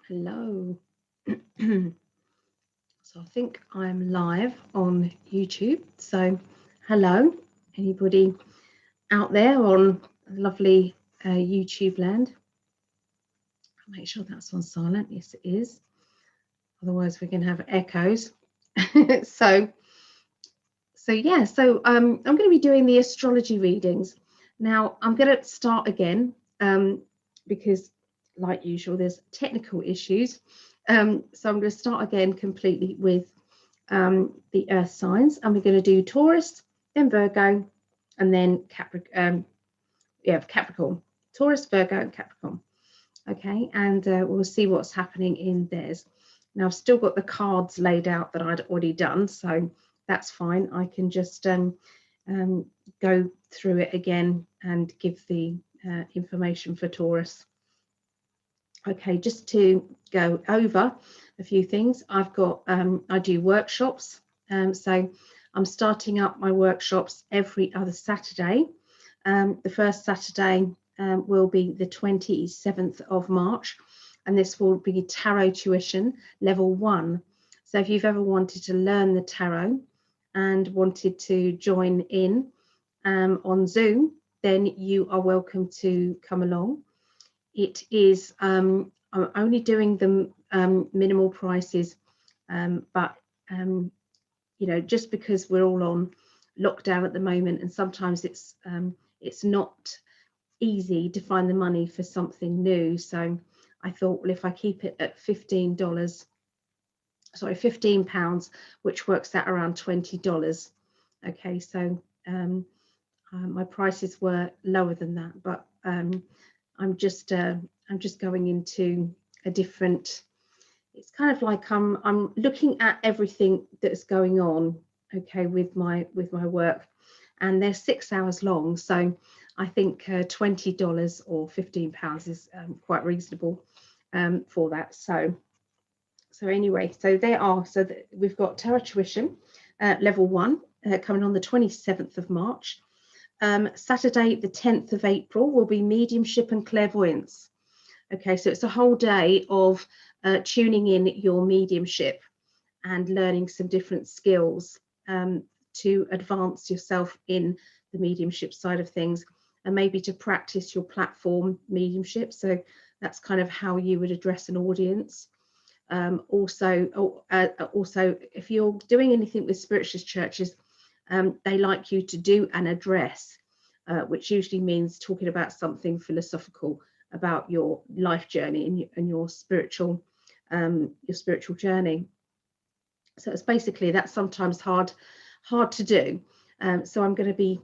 Hello. So I think I'm live on YouTube. So hello, anybody out there on lovely YouTube land. I'll make sure that's on silent. Yes, it is. Otherwise, we're going to have echoes. so yeah. I'm going to be doing the astrology readings. Now I'm going to start again because, like usual, there's technical issues. So I'm going to start again completely with the earth signs, and we're going to do Taurus, then Virgo, and then Capricorn. Taurus, Virgo, and Capricorn. Okay, and we'll see what's happening in theirs. Now I've still got the cards laid out that I'd already done, so that's fine. I can just go through it again and give the information for Taurus. Okay, just to go over a few things, I've got I do workshops, so I'm starting up my workshops every other Saturday. The first Saturday will be the 27th of March, and this will be Tarot Tuition Level 1. So if you've ever wanted to learn the tarot and wanted to join in on Zoom, then you are welcome to come along. It is, I'm only doing the minimal prices, but you know, just because we're all on lockdown at the moment, and sometimes it's not easy to find the money for something new. So I thought, well, if I keep it at £15, which works out around $20. Okay, so my prices were lower than that, but I'm just going into a different. It's kind of like I'm looking at everything that's going on, okay, with my work, and they're 6 hours long, so I think $20 or £15 is quite reasonable for that. So anyway, so they are. So we've got Tarot Tuition Level 1 coming on the 27th of March. Saturday, the 10th of April, will be Mediumship and Clairvoyance. Okay, so it's a whole day of tuning in your mediumship and learning some different skills to advance yourself in the mediumship side of things, and maybe to practice your platform mediumship. So that's kind of how you would address an audience. Also, if you're doing anything with spiritualist churches, they like you to do an address, which usually means talking about something philosophical about your life journey and your spiritual journey. So it's basically, that's sometimes hard to do. So I'm going to be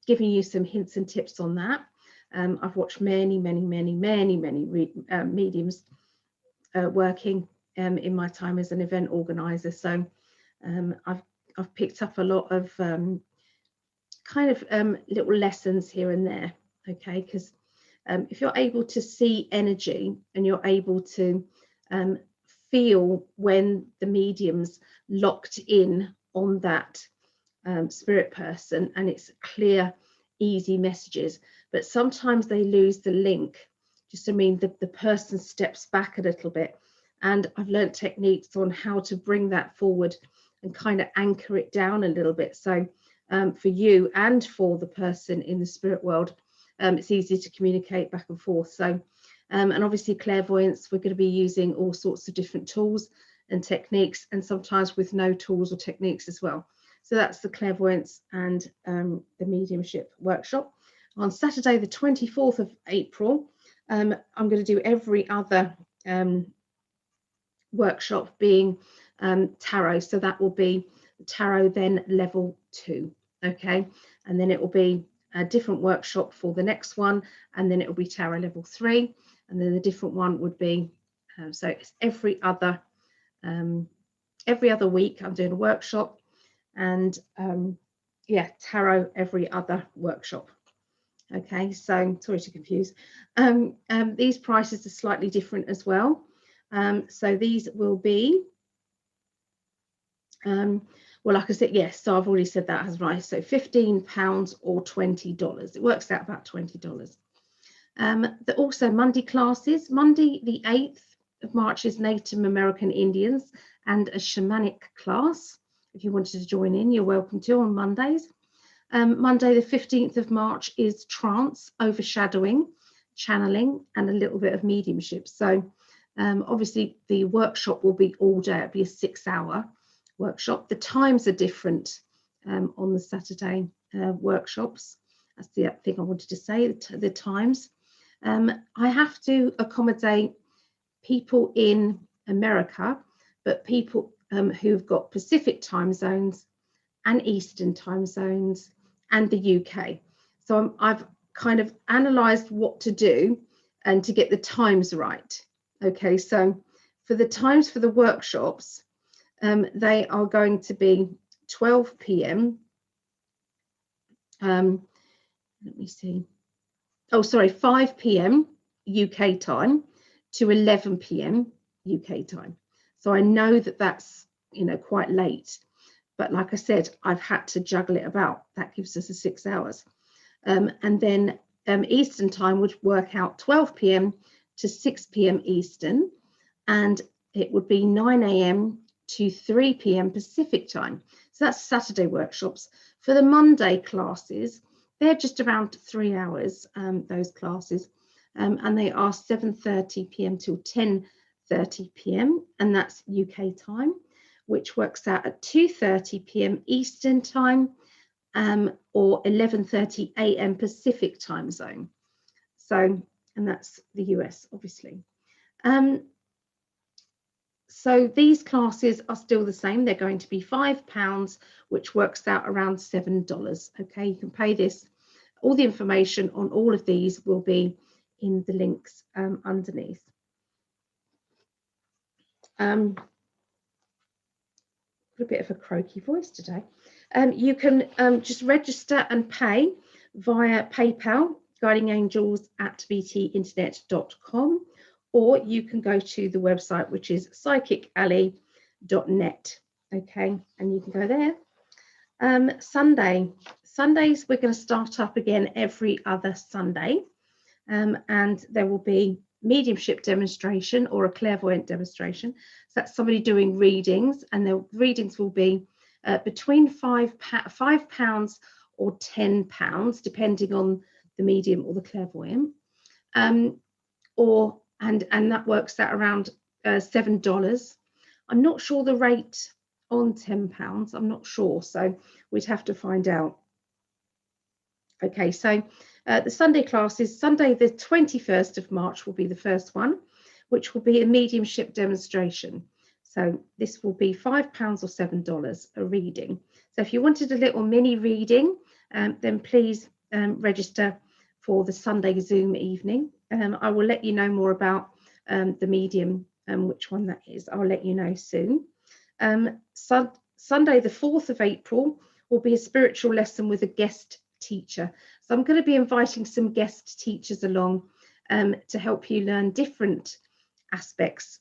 giving you some hints and tips on that. I've watched many mediums working in my time as an event organizer. So I've picked up a lot of kind of little lessons here and there. Okay, because if you're able to see energy and you're able to feel when the medium's locked in on that spirit person, and it's clear, easy messages, but sometimes they lose the link. Just to mean the person steps back a little bit, and I've learned techniques on how to bring that forward and kind of anchor it down a little bit. So for you and for the person in the spirit world, it's easy to communicate back and forth. So and obviously clairvoyance, we're going to be using all sorts of different tools and techniques, and sometimes with no tools or techniques as well. So that's the clairvoyance and the mediumship workshop. On Saturday, the 24th of April, I'm going to do every other workshop being tarot. So that will be tarot then level 2. Okay, and then it will be a different workshop for the next one, and then it will be tarot level 3, and then the different one would be so it's every other week I'm doing a workshop, and yeah, tarot every other workshop. Okay, so sorry to confuse. These prices are slightly different as well. So these will be well, like I said, yes, so I've already said that as right. So £15 or $20. It works out about $20. Also Monday classes, Monday the 8th of March is Native American Indians and a shamanic class. If you wanted to join in, you're welcome to on Mondays. Monday the 15th of March is Trance, Overshadowing, channeling, and a little bit of mediumship. So obviously the workshop will be all day. It'll be a 6-hour workshop. The times are different on the Saturday workshops. That's the thing I wanted to say, the times. I have to accommodate people in America, but people who've got Pacific time zones and Eastern time zones and the UK. So I've kind of analysed what to do and to get the times right. Okay, so for the times for the workshops, they are going to be 12 p.m. Let me see. Oh, sorry, 5 p.m. UK time to 11 p.m. UK time. So I know that that's, you know, quite late. But like I said, I've had to juggle it about. That gives us a 6 hours. And then Eastern time would work out 12 p.m. to 6 p.m. Eastern. And it would be 9 a.m. to 3 p.m. Pacific time. So that's Saturday workshops. For the Monday classes, they're just around 3 hours, those classes. And they are 7:30 p.m. till 10:30 p.m. And that's UK time, which works out at 2:30 p.m. Eastern time or 11:30 a.m. Pacific time zone. So, and that's the US, obviously. So these classes are still the same. They're going to be £5, which works out around $7. Okay, you can pay this. All the information on all of these will be in the links underneath. Got a bit of a croaky voice today. You can just register and pay via PayPal, guidingangels@btinternet.com, or you can go to the website, which is psychicalley.net. Okay, and you can go there. Sundays, we're going to start up again every other Sunday, and there will be mediumship demonstration or a clairvoyant demonstration. So that's somebody doing readings, and the readings will be between £5 or £10, depending on the medium or the clairvoyant, and that works out around $7. I'm not sure the rate on £10. I'm not sure, so we'd have to find out. Okay, so the Sunday classes, Sunday the 21st of March will be the first one, which will be a mediumship demonstration. So this will be £5 or $7 a reading. So if you wanted a little mini reading, then please register for the Sunday Zoom evening. I will let you know more about the medium and which one that is. I'll let you know soon. Sunday the 4th of April will be a spiritual lesson with a guest teacher. So I'm going to be inviting some guest teachers along to help you learn different aspects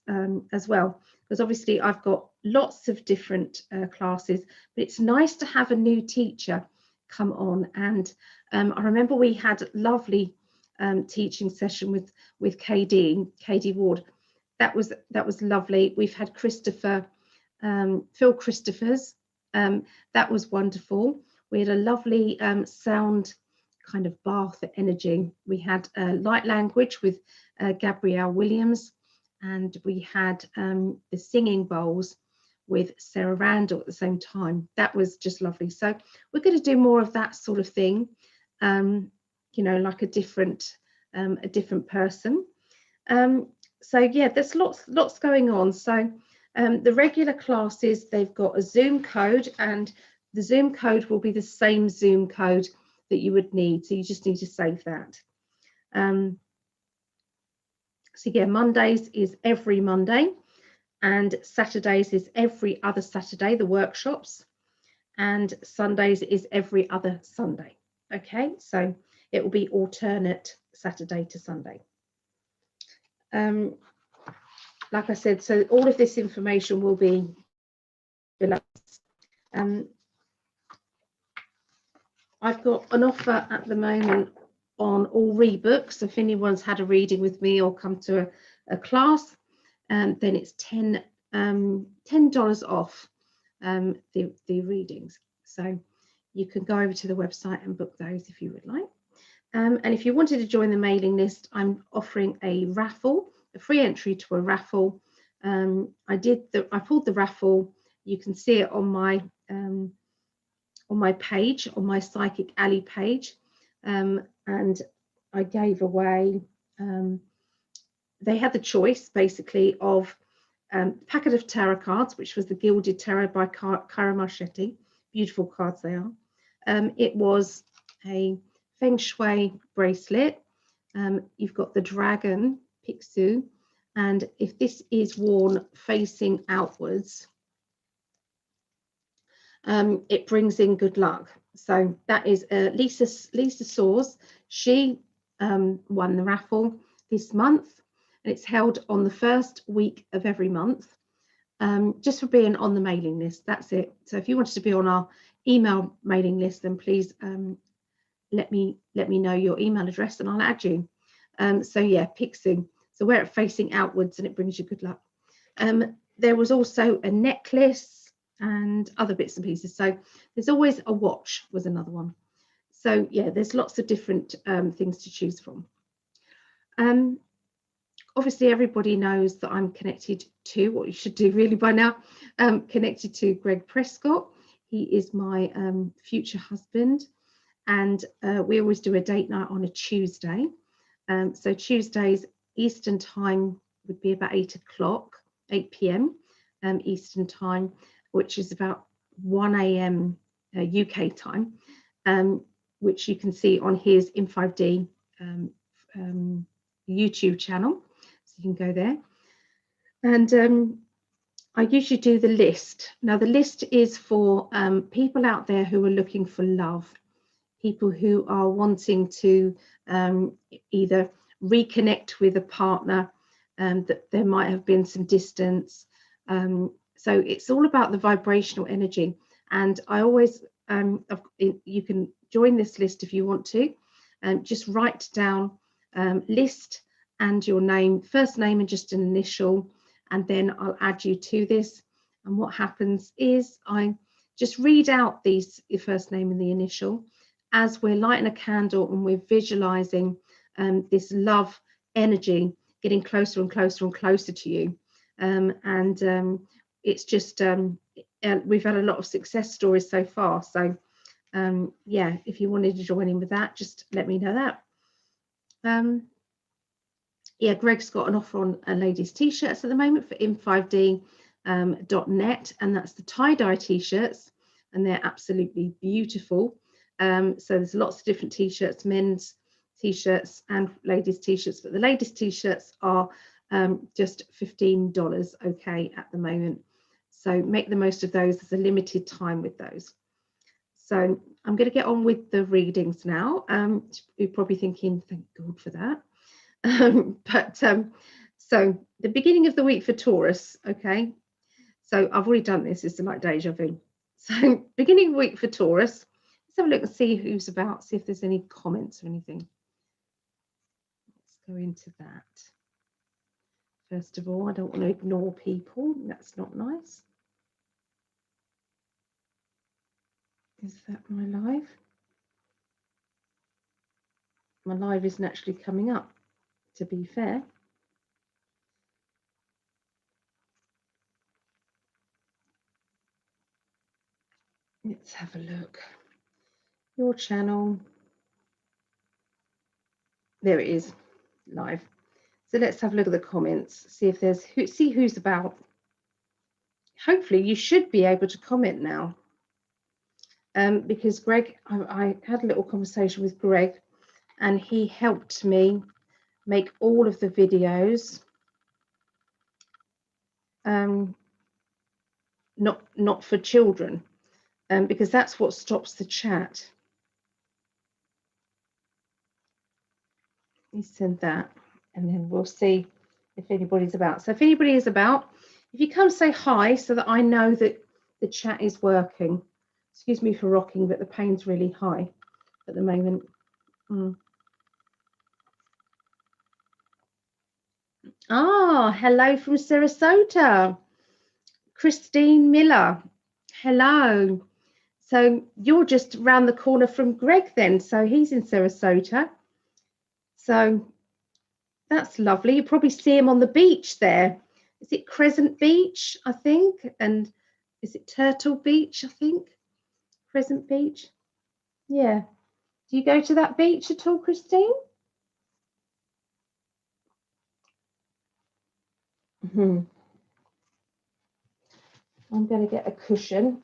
as well, because obviously I've got lots of different classes, but it's nice to have a new teacher come on. And I remember we had a lovely teaching session with KD Ward. That was lovely. We've had Phil Christophers. That was wonderful. We had a lovely sound kind of bath energy. We had light language with Gabrielle Williams, and we had the singing bowls with Sarah Randall at the same time. That was just lovely. So we're going to do more of that sort of thing, you know, like a different person. So yeah, there's lots going on. So the regular classes, they've got a Zoom code, and the Zoom code will be the same Zoom code that you would need. So you just need to save that. So yeah, Mondays is every Monday, and Saturdays is every other Saturday, the workshops, and Sundays is every other Sunday. Okay, so it will be alternate Saturday to Sunday. Like I said, so all of this information will be below. I've got an offer at the moment on all rebooks. If anyone's had a reading with me or come to a class, then it's $10 off the readings. So you can go over to the website and book those if you would like. And if you wanted to join the mailing list, I'm offering a raffle, a free entry to a raffle. I pulled the raffle. You can see it on my page, on my Psychic Alley page, and I gave away. They had the choice basically of a packet of tarot cards, which was the Gilded Tarot by Cara Marchetti. Beautiful cards they are. It was a Feng Shui bracelet. You've got the dragon, Pixiu, and if this is worn facing outwards, it brings in good luck. So that is Lisa Soares. She won the raffle this month, and it's held on the first week of every month, just for being on the mailing list. That's it. So if you wanted to be on our email mailing list, then please let me know your email address and I'll add you. So yeah, Pixiu. So wear it facing outwards and it brings you good luck. There was also a necklace and other bits and pieces. So there's always a watch was another one. So yeah, there's lots of different things to choose from. Obviously everybody knows that I'm connected to, what you should do really by now, connected to Greg Prescott. He is my future husband, and we always do a date night on a Tuesday. So Tuesdays Eastern time would be about 8 p.m. Eastern time, which is about 1 a.m. UK time, which you can see on his In 5D YouTube channel. So you can go there. And I usually do the list. Now the list is for people out there who are looking for love, people who are wanting to either reconnect with a partner, that there might have been some distance. So it's all about the vibrational energy. And I always, you can join this list if you want to, just write down list and your name, first name and just an initial, and then I'll add you to this. And what happens is I just read out these, your first name and the initial, as we're lighting a candle and we're visualizing this love energy getting closer and closer and closer to you. It's just, we've had a lot of success stories so far. So yeah, if you wanted to join in with that, just let me know that. Yeah, Greg's got an offer on ladies t-shirts at the moment for in5d.net, and that's the tie-dye t-shirts, and they're absolutely beautiful. So there's lots of different t-shirts, men's t-shirts and ladies t-shirts, but the ladies t-shirts are just $15 okay at the moment. So make the most of those. There's a limited time with those. So I'm going to get on with the readings now. You're probably thinking, thank God for that. So the beginning of the week for Taurus, okay, so I've already done this, it's like deja vu. So beginning of the week for Taurus, let's have a look and see who's about, see if there's any comments or anything. Let's go into that. First of all, I don't want to ignore people, that's not nice. Is that my live? My live isn't actually coming up, to be fair. Let's have a look. Your channel. There it is, live. So let's have a look at the comments, see if there's see who's about. Hopefully you should be able to comment now, because Greg, I had a little conversation with Greg, and he helped me make all of the videos not for children, because that's what stops the chat. He said that, and then we'll see if anybody's about. So if anybody is about, if you come say hi so that I know that the chat is working. Excuse me for rocking, but the pain's really high at the moment. Oh, hello from Sarasota. Christine Miller. Hello. So you're just around the corner from Greg then. So he's in Sarasota. So that's lovely. You probably see him on the beach there. Is it Crescent Beach, I think? And is it Turtle Beach, I think? Crescent Beach? Yeah. Do you go to that beach at all, Christine? I'm going to get a cushion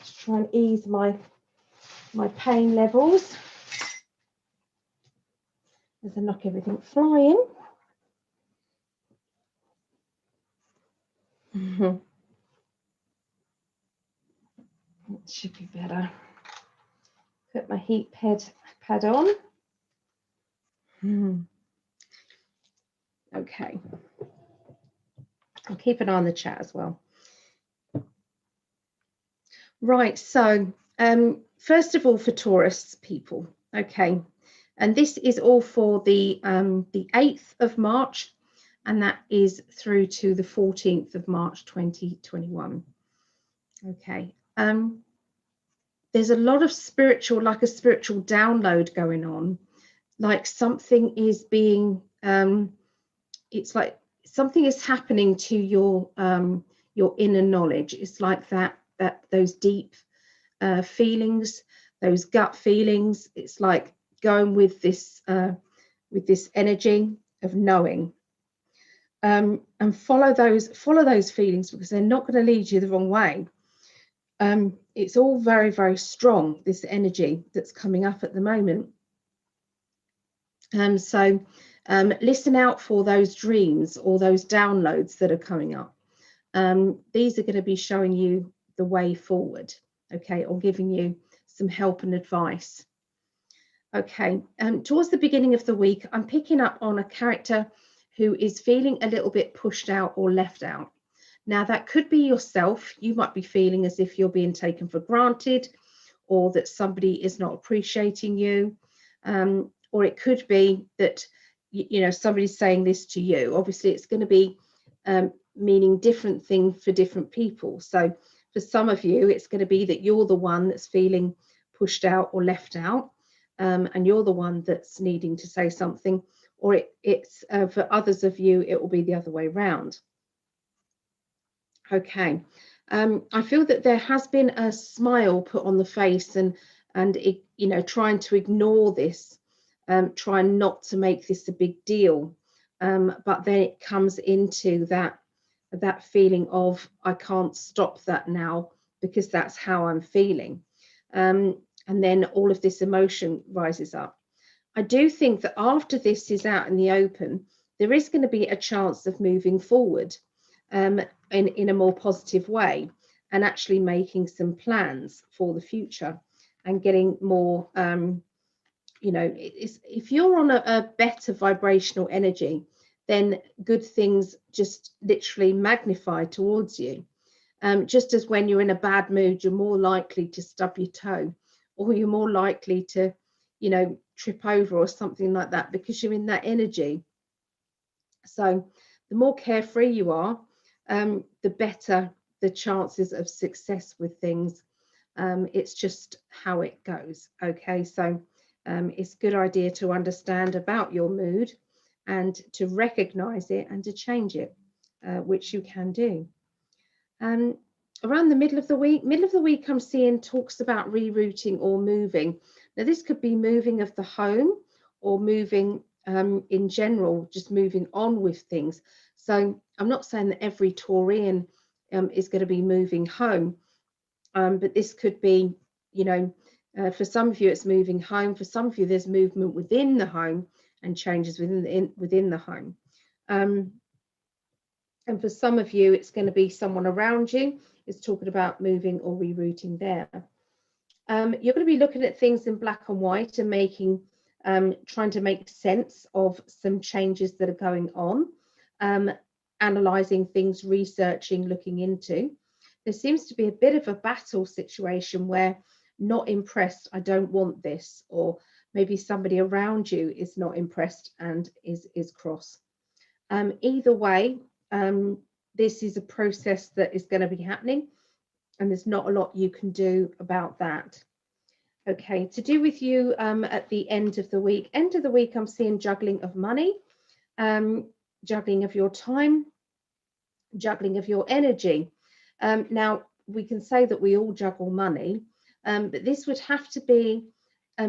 to try and ease my pain levels as I knock everything flying. It should be better. Put my heat pad on. Okay. I'll keep an eye on the chat as well. Right, so first of all, for Taurus people, okay, and this is all for the 8th of March, and that is through to the 14th of March 2021. Okay, there's a lot of spiritual, like a spiritual download going on, like something is being it's like something is happening to your inner knowledge. It's like that those deep feelings, those gut feelings. It's like going with this energy of knowing, and follow those feelings, because they're not going to lead you the wrong way. It's all very, very strong, this energy that's coming up at the moment. So listen out for those dreams or those downloads that are coming up. These are going to be showing you the way forward, okay, or giving you some help and advice. Okay, towards the beginning of the week, I'm picking up on a character who is feeling a little bit pushed out or left out. Now, that could be yourself. You might be feeling as if you're being taken for granted, or that somebody is not appreciating you, or it could be that somebody's saying this to you. Obviously, it's going to be meaning different things for different people. So for some of you, it's going to be that you're the one that's feeling pushed out or left out, and you're the one that's needing to say something, or it's for others of you, it will be the other way around. Okay, I feel that there has been a smile put on the face, and it, trying to ignore this, trying not to make this a big deal, but then it comes into that feeling of, I can't stop that now because that's how I'm feeling, and then all of this emotion rises up. I do think that after this is out in the open, there is going to be a chance of moving forward in a more positive way, and actually making some plans for the future and getting more, if you're on a better vibrational energy, then good things just literally magnify towards you. Just as when you're in a bad mood, you're more likely to stub your toe, or you're more likely to, trip over or something like that, because you're in that energy. So the more carefree you are, the better the chances of success with things. It's just how it goes. Okay, so it's a good idea to understand about your mood and to recognize it and to change it, which you can do. Around the middle of the week, I'm seeing talks about rerouting or moving. Now, this could be moving of the home, or moving in general, just moving on with things. So I'm not saying that every Taurian is going to be moving home, but this could be, for some of you it's moving home. For some of you, there's movement within the home and changes within the home. And for some of you, it's going to be someone around you is talking about moving or rerouting there. You're going to be looking at things in black and white and making, trying to make sense of some changes that are going on, analysing things, researching, looking into. There seems to be a bit of a battle situation where not impressed, I don't want this, or maybe somebody around you is not impressed and is cross. Either way, this is a process that is going to be happening, and there's not a lot you can do about that. Okay, to do with you at the end of the week. End of the week, I'm seeing juggling of money, juggling of your time, juggling of your energy. Now, we can say that we all juggle money, but this would have to be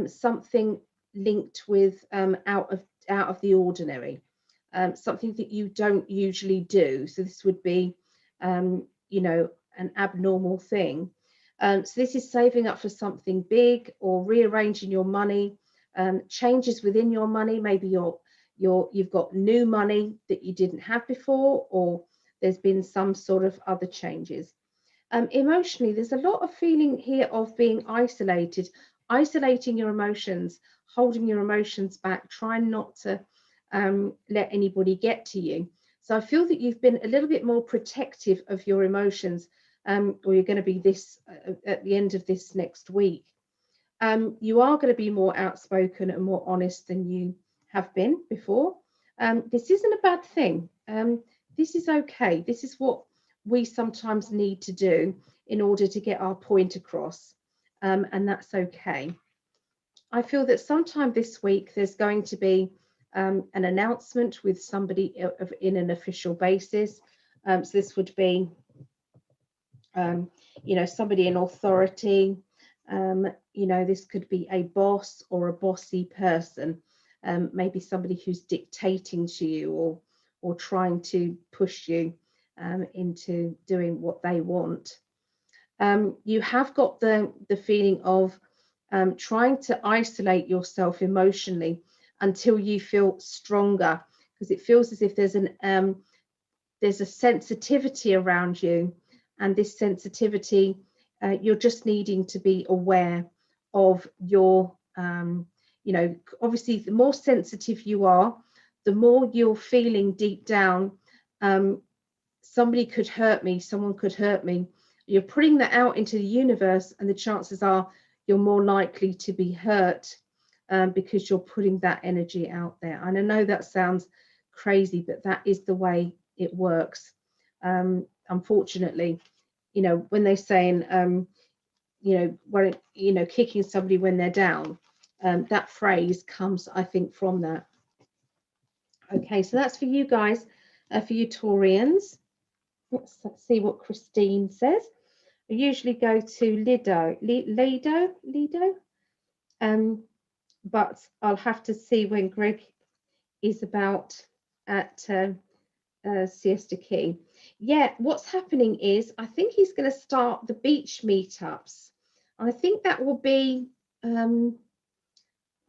something linked with out of the ordinary, something that you don't usually do. So this would be, you know, an abnormal thing. So this is saving up for something big, or rearranging your money, changes within your money. Maybe you've got new money that you didn't have before, or there's been some sort of other changes. Emotionally, there's a lot of feeling here of being isolated, isolating your emotions, holding your emotions back, trying not to let anybody get to you. So I feel that you've been a little bit more protective of your emotions, or you're going to be this at the end of this next week. You are going to be more outspoken and more honest than you have been before. This isn't a bad thing. This is okay. This is what we sometimes need to do in order to get our point across, and that's okay. I feel that sometime this week there's going to be an announcement with somebody in an official basis. So this would be, you know, somebody in authority. You know, this could be a boss or a bossy person, maybe somebody who's dictating to you, or trying to push you into doing what they want. You have got the feeling of trying to isolate yourself emotionally until you feel stronger, because it feels as if there's a sensitivity around you, and this sensitivity, you're just needing to be aware of your, you know, obviously the more sensitive you are, the more you're feeling deep down, somebody could hurt me, someone could hurt me. You're putting that out into the universe, and the chances are you're more likely to be hurt because you're putting that energy out there. And I know that sounds crazy, but that is the way it works. Unfortunately, you know, when they're saying, you know, when, you know, kicking somebody when they're down, that phrase comes, I think, from that. Okay, so that's for you guys, for you Taurians. Let's see what Christine says. I usually go to Lido, but I'll have to see when Greg is about at Siesta Key. Yeah, what's happening is I think he's going to start the beach meetups. I think that will be, when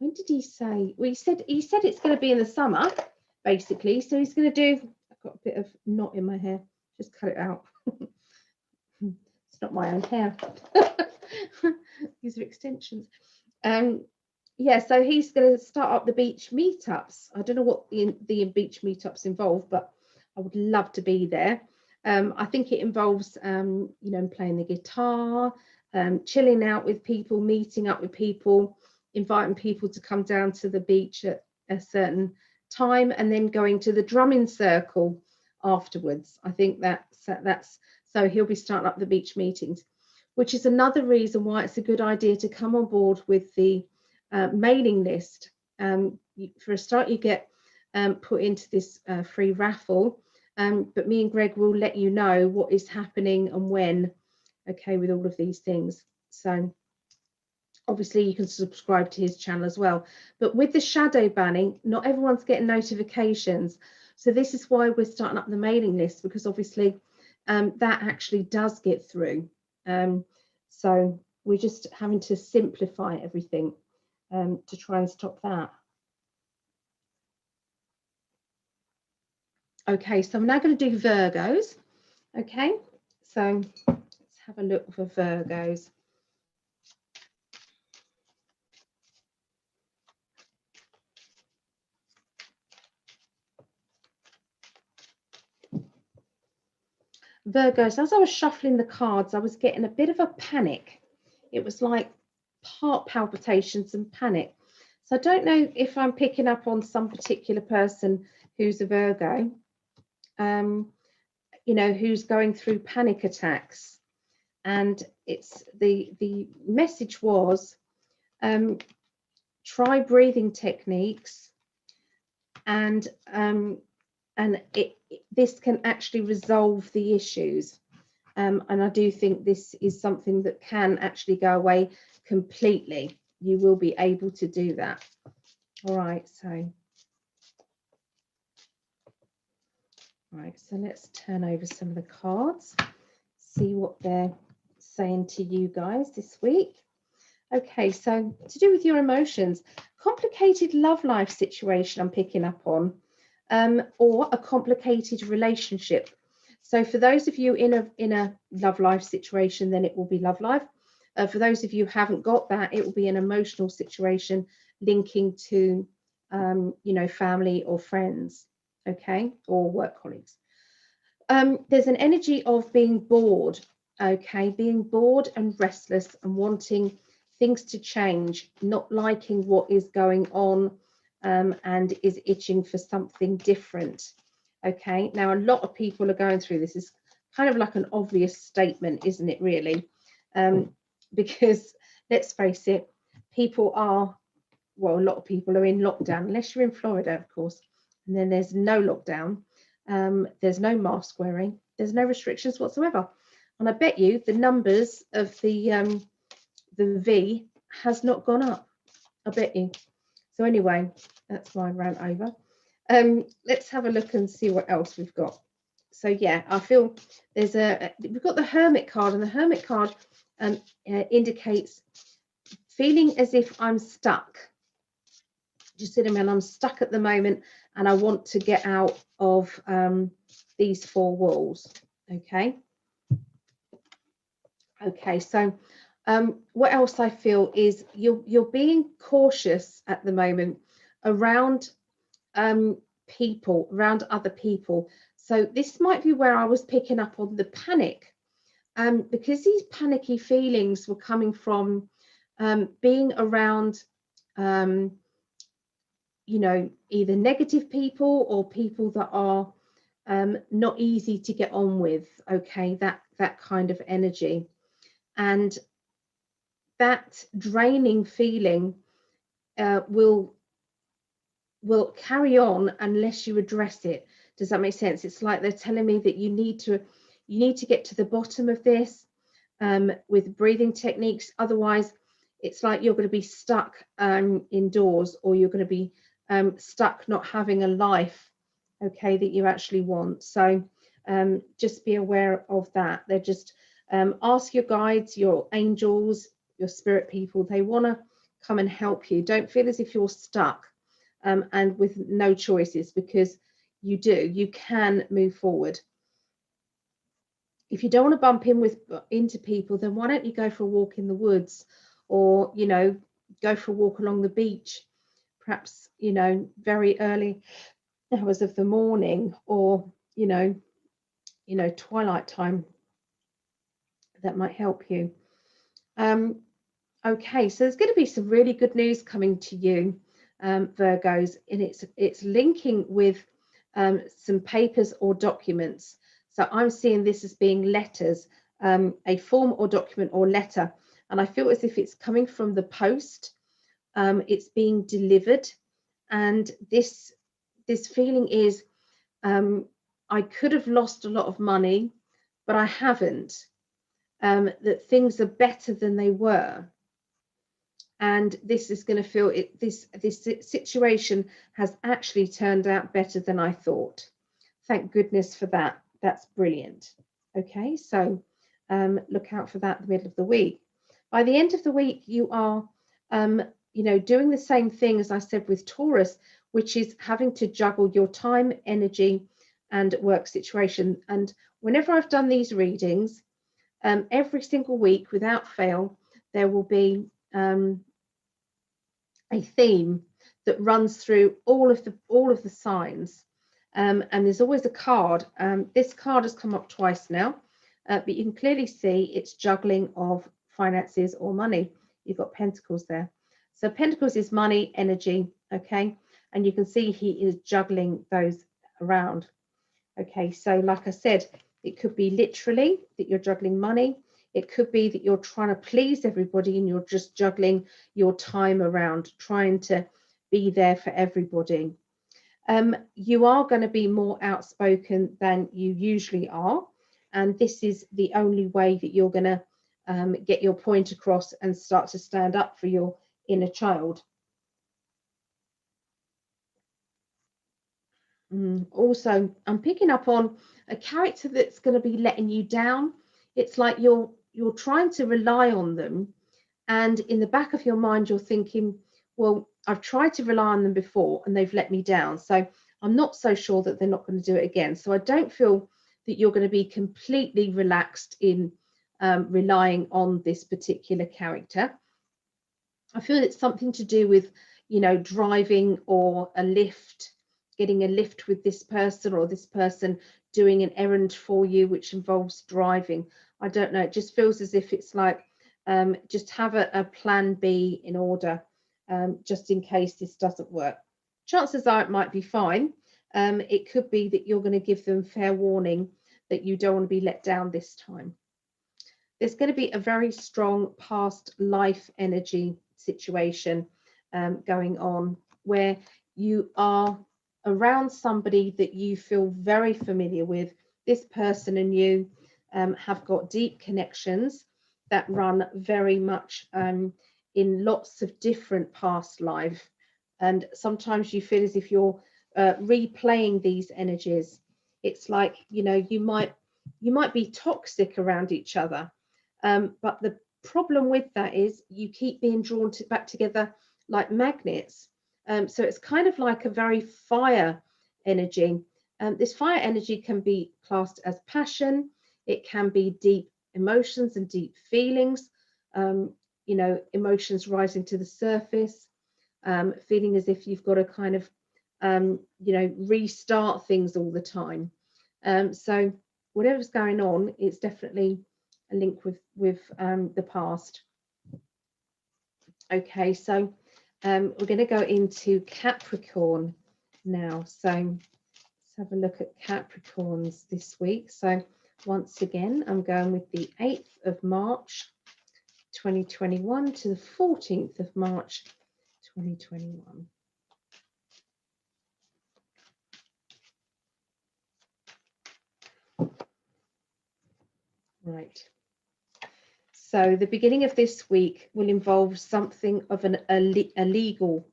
did he say? Well, he said it's going to be in the summer, basically. So he's going to do, I've got a bit of knot in my hair, just cut it out. It's not my own hair. These are extensions. Yeah, so he's going to start up the beach meetups. I don't know what the beach meetups involve, but I would love to be there. I think it involves, you know, playing the guitar, chilling out with people, meeting up with people, inviting people to come down to the beach at a certain time, and then going to the drumming circle afterwards. I think that's so he'll be starting up the beach meetings, which is another reason why it's a good idea to come on board with the mailing list. For a start, you get put into this free raffle, but me and Greg will let you know what is happening and when, okay, with all of these things. So obviously you can subscribe to his channel as well. But with the shadow banning, not everyone's getting notifications. So this is why we're starting up the mailing list, because obviously that actually does get through. So we're just having to simplify everything to try and stop that. Okay, so I'm now going to do Virgos. Okay, so let's have a look for Virgos. Virgos, as I was shuffling the cards, I was getting a bit of a panic. It was like heart palpitations and panic. So I don't know if I'm picking up on some particular person who's a Virgo, you know, who's going through panic attacks. And it's the message was, try breathing techniques, and this can actually resolve the issues. And I do think this is something that can actually go away completely. You will be able to do that. All right, so let's turn over some of the cards, see what they're saying to you guys this week. Okay, so to do with your emotions, complicated love life situation I'm picking up on, or a complicated relationship. So for those of you in a love life situation, then it will be love life. For those of you who haven't got that, it will be an emotional situation linking to, you know, family or friends, okay, or work colleagues. There's an energy of being bored, okay, being bored and restless and wanting things to change, not liking what is going on, and is itching for something different. Okay, now a lot of people are going through this. It's kind of like an obvious statement, isn't it, really? Because let's face it, people are, well, a lot of people are in lockdown, unless you're in Florida, of course, and then there's no lockdown. There's no mask wearing, there's no restrictions whatsoever. And I bet you the numbers of the V has not gone up. I bet you. So anyway, that's my rant over. Let's have a look and see what else we've got. So yeah, I feel we've got the Hermit card, and the Hermit card indicates feeling as if I'm stuck. Just sitting around, I'm stuck at the moment, and I want to get out of these four walls. Okay. Okay, so what else I feel is you're being cautious at the moment around people, around other people. So this might be where I was picking up on the panic, because these panicky feelings were coming from being around, you know, either negative people or people that are not easy to get on with. Okay, that kind of energy. And that draining feeling will carry on unless you address it. Does that make sense? It's like they're telling me that you need to get to the bottom of this with breathing techniques. Otherwise, it's like you're going to be stuck indoors, or you're going to be stuck not having a life, okay, that you actually want. So just be aware of that. They're just ask your guides, your angels, your spirit people. They want to come and help you. Don't feel as if you're stuck and with no choices, because you do. You can move forward. If you don't want to bump into people, then why don't you go for a walk in the woods, or, you know, go for a walk along the beach, perhaps, you know, very early hours of the morning, or, you know, twilight time. That might help you. Okay, so there's going to be some really good news coming to you, Virgos, and it's linking with some papers or documents. So I'm seeing this as being letters, a form or document or letter, and I feel as if it's coming from the post. It's being delivered, and this feeling is, I could have lost a lot of money, but I haven't. That things are better than they were. And this is going to feel it. This situation has actually turned out better than I thought. Thank goodness for that. That's brilliant. Okay, so look out for that at the middle of the week. By the end of the week, you are, you know, doing the same thing as I said with Taurus, which is having to juggle your time, energy, and work situation. And whenever I've done these readings, every single week, without fail, there will be a theme that runs through all of the signs, and there's always a card. This card has come up twice now, but you can clearly see it's juggling of finances or money. You've got pentacles there. So Pentacles is money, energy, okay? And you can see he is juggling those around. Okay, so like I said, it could be literally that you're juggling money. It could be that you're trying to please everybody and you're just juggling your time around, trying to be there for everybody. You are going to be more outspoken than you usually are. And this is the only way that you're going to get your point across and start to stand up for your inner child. Also, I'm picking up on a character that's going to be letting you down. It's like you're trying to rely on them, and in the back of your mind you're thinking, well, I've tried to rely on them before and they've let me down, so I'm not so sure that they're not going to do it again. So I don't feel that you're going to be completely relaxed in relying on this particular character. I feel it's something to do with, you know, driving or a lift, getting a lift with this person, or this person doing an errand for you, which involves driving. I don't know. It just feels as if it's like, just have a plan B in order, just in case this doesn't work. Chances are it might be fine. It could be that you're going to give them fair warning that you don't want to be let down this time. There's going to be a very strong past life energy situation going on, where you are around somebody that you feel very familiar with. This person and you have got deep connections that run very much in lots of different past life. And sometimes you feel as if you're replaying these energies. It's like, you know, you might be toxic around each other. But the problem with that is you keep being drawn back together like magnets. So it's kind of like a very fire energy. This fire energy can be classed as passion. It can be deep emotions and deep feelings. You know, emotions rising to the surface, feeling as if you've got to kind of, you know, restart things all the time. So whatever's going on, it's definitely a link with the past. Okay, so we're going to go into Capricorn now. So let's have a look at Capricorns this week. So once again, I'm going with the 8th of March 2021 to the 14th of March 2021. Right. So the beginning of this week will involve something of a legal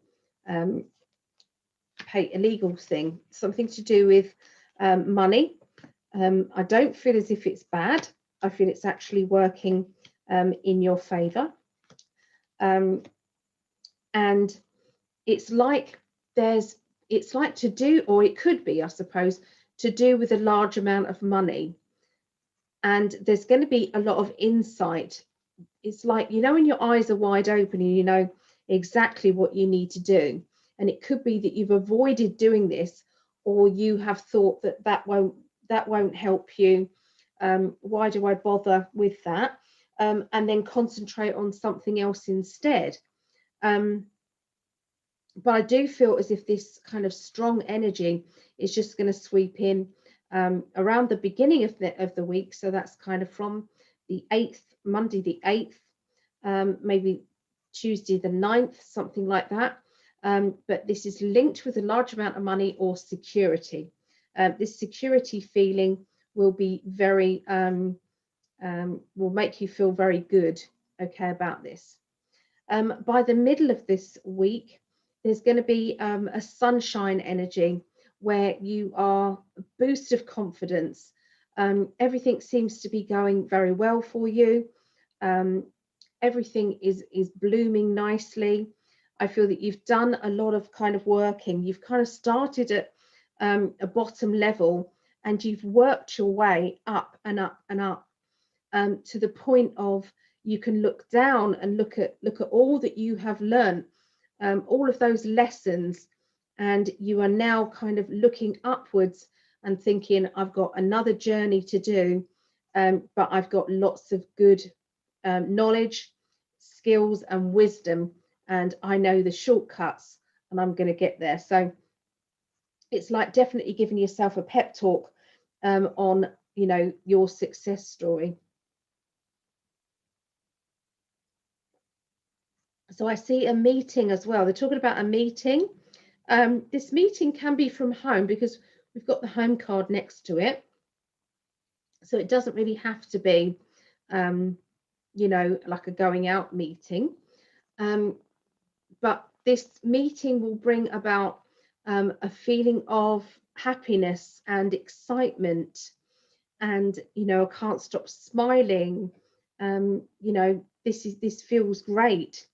thing, something to do with money. I don't feel as if it's bad. I feel it's actually working in your favor. And it's like it's like to do, or it could be, I suppose, to do with a large amount of money. And there's going to be a lot of insight. It's like, you know, when your eyes are wide open and you know exactly what you need to do. And it could be that you've avoided doing this, or you have thought that that won't help you. Why do I bother with that? And then concentrate on something else instead. But I do feel as if this kind of strong energy is just going to sweep in around the beginning of the week. So that's kind of from the 8th, Monday the 8th, maybe Tuesday the 9th, something like that. But this is linked with a large amount of money or security. This security feeling will be very, will make you feel very good, okay, about this. By the middle of this week, there's going to be a sunshine energy where you are a boost of confidence. Everything seems to be going very well for you. Everything is blooming nicely. I feel that you've done a lot of kind of working. You've kind of started at a bottom level and you've worked your way up and up and up to the point of you can look down and look at all that you have learned, all of those lessons, and you are now kind of looking upwards and thinking, I've got another journey to do, but I've got lots of good knowledge, skills and wisdom and I know the shortcuts and I'm going to get there. So it's like definitely giving yourself a pep talk on, you know, your success story. So I see a meeting as well. They're talking about a meeting. This meeting can be from home because we've got the home card next to it. So it doesn't really have to be, you know, like a going out meeting. But this meeting will bring about a feeling of happiness and excitement. And, you know, I can't stop smiling. You know, this feels great.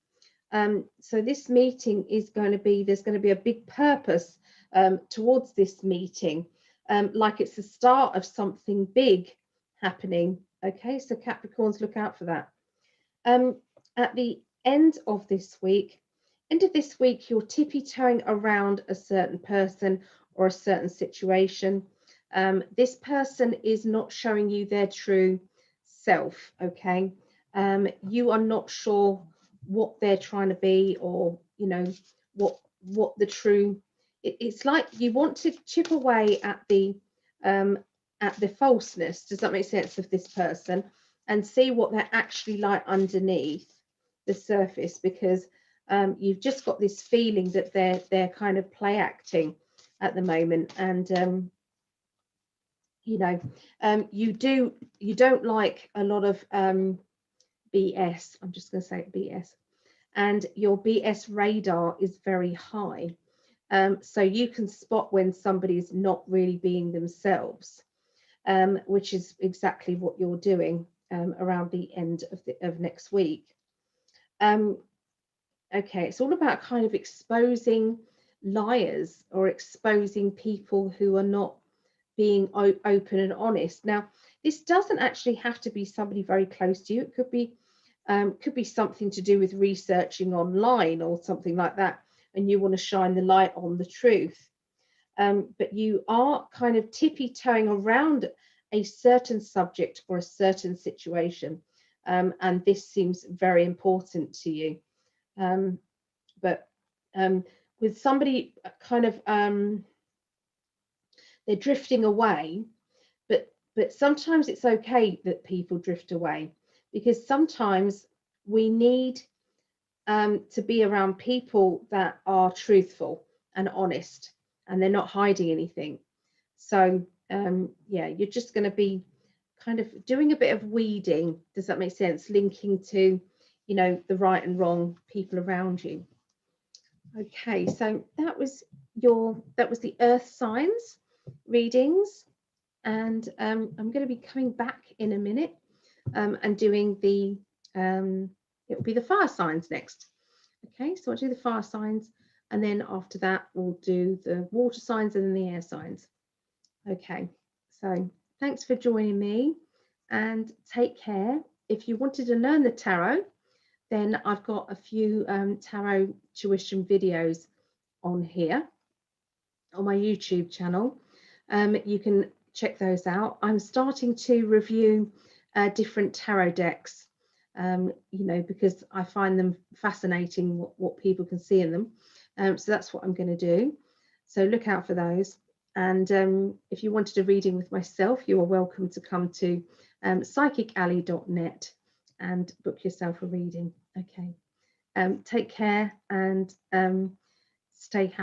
So this meeting is going to be, there's going to be a big purpose towards this meeting, like it's the start of something big happening. Okay, so Capricorns, look out for that. At the end of this week, you're tippy-toeing around a certain person or a certain situation. This person is not showing you their true self, okay? You are not sure what they're trying to be, or, you know, what the true, it's like you want to chip away at the falseness, does that make sense, of this person, and see what they're actually like underneath the surface, because you've just got this feeling that they're kind of play acting at the moment. And you know, you don't like a lot of BS. I'm just going to say BS, and your BS radar is very high. So you can spot when somebody's not really being themselves, which is exactly what you're doing around the end of next week. Okay, it's all about kind of exposing liars or exposing people who are not being open and honest. Now, this doesn't actually have to be somebody very close to you. It could be something to do with researching online or something like that, and you want to shine the light on the truth. But you are kind of tippy-toeing around a certain subject or a certain situation, and this seems very important to you. But with somebody kind of they're drifting away, but sometimes it's okay that people drift away, because sometimes we need to be around people that are truthful and honest, and they're not hiding anything. So yeah, you're just going to be kind of doing a bit of weeding, does that make sense, linking to, you know, the right and wrong people around you. Okay, so that was the earth signs readings, and I'm going to be coming back in a minute and doing the it will be the fire signs next. Okay, so I'll do the fire signs, and then after that we'll do the water signs and then the air signs. Okay, so thanks for joining me, and take care. If you wanted to learn the tarot, then I've got a few tarot tuition videos on here on my YouTube channel. You can check those out. I'm starting to review different tarot decks, you know, because I find them fascinating what people can see in them. So that's what I'm going to do. So look out for those. And if you wanted a reading with myself, you are welcome to come to psychicalley.net and book yourself a reading. Okay. Take care and stay happy.